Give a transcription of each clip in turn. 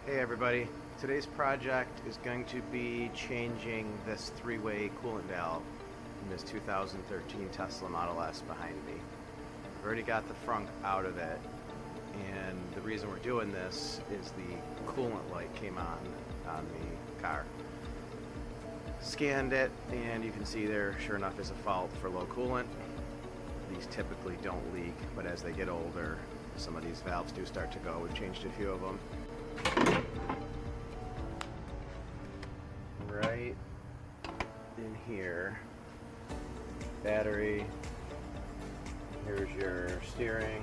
Hey everybody, today's project is going to be changing this three-way coolant valve in this 2013 Tesla Model S behind me. I've already got the frunk out of it, and the reason we're doing this is the coolant light came on the car. Scanned it, and you can see there, sure enough, is a fault for low coolant. These typically don't leak, but as they get older, some of these valves do start to go. We've changed a few of them. Right in here, battery, here's your steering.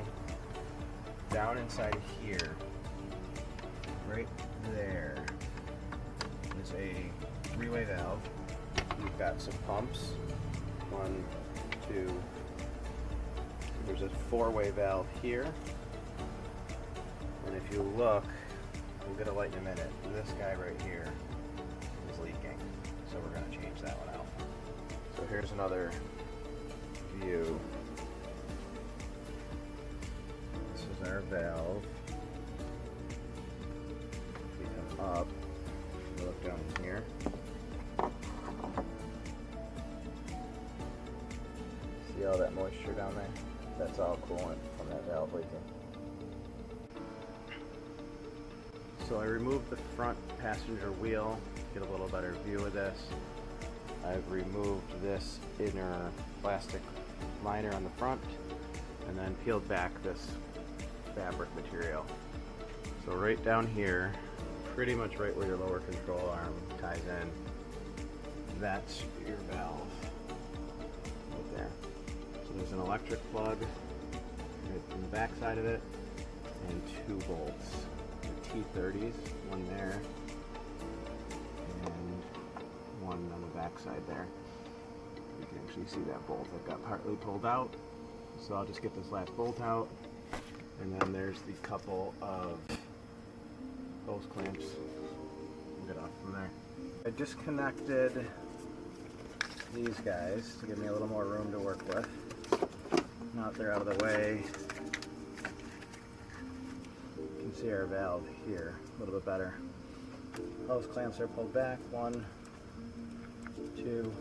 Down inside here, right there, is a three-way valve. We've got some pumps, 1, 2, there's a four-way valve here, and if you look, we'll get a light in a minute. This guy right here is leaking, so we're going to change that one out. So here's another view. This is our valve. We come up, we look down here. See all that moisture down there? That's all coolant from that valve leaking. So I removed the front passenger wheel, get a little better view of this. I've removed this inner plastic liner on the front and then peeled back this fabric material. So right down here, pretty much right where your lower control arm ties in, that's your valve right there. So there's an electric plug right in the back side of it and 2 bolts. P90Ds, one there and one on the back side there. You can actually see that bolt that got partly pulled out. So I'll just get this last bolt out, and then there's the couple of hose clamps. We'll get off from there. I disconnected these guys to give me a little more room to work with. Now that they're out of the way, see our valve here a little bit better. Hose clamps are pulled back, 1, 2,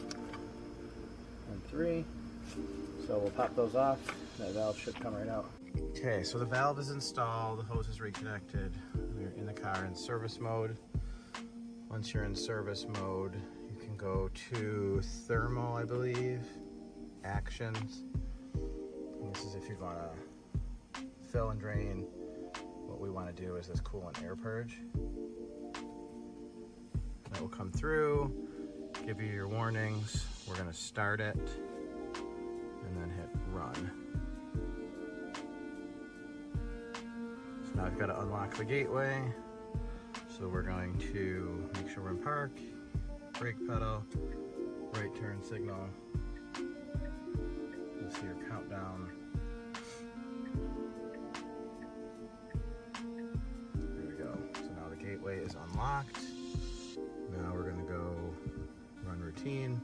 and 3. So we'll pop those off. That valve should come right out. Okay, so the valve is installed, the hose is reconnected. We're in the car in service mode. Once you're in service mode, you can go to thermal, I believe, actions. And this is if you're gonna fill and drain. What we want to do is this coolant air purge. That will come through, give you your warnings. We're going to start it and then hit run. So now I've got to unlock the gateway. So we're going to make sure we're in park, brake pedal, right turn signal. You'll see your countdown. Gateway is unlocked. Now we're going to go run routine,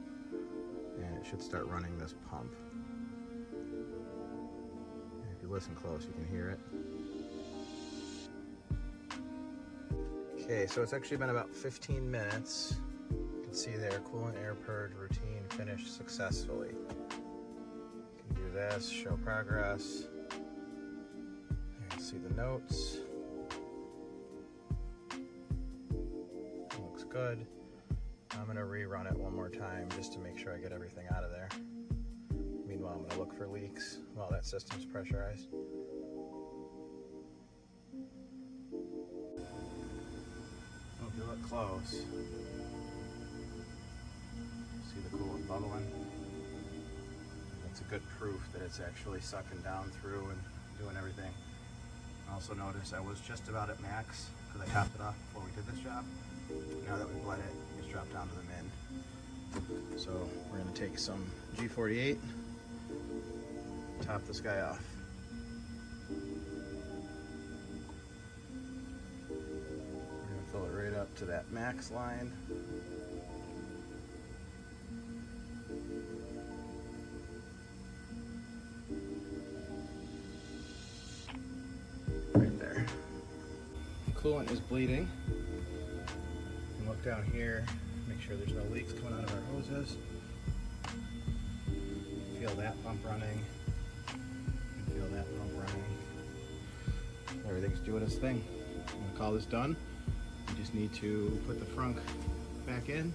and it should start running this pump. And if you listen close, you can hear it. Okay, so it's actually been about 15 minutes. You can see there, coolant air purge routine finished successfully. You can do this, show progress. You can see the notes. Good. I'm going to rerun it one more time just to make sure I get everything out of there. Meanwhile, I'm going to look for leaks while that system's pressurized. If you look close, see the coolant bubbling. That's a good proof that it's actually sucking down through and doing everything. Also notice I was just about at max because I topped it off before we did this job. Now that we've let it, it's dropped down to the min. So we're going to take some G48, top this guy off. We're going to fill it right up to that max line. coolant is bleeding. And look down here, make sure there's no leaks coming out of our hoses. Feel that pump running. Feel that pump running. Everything's doing its thing. I'm gonna call this done. We just need to put the frunk back in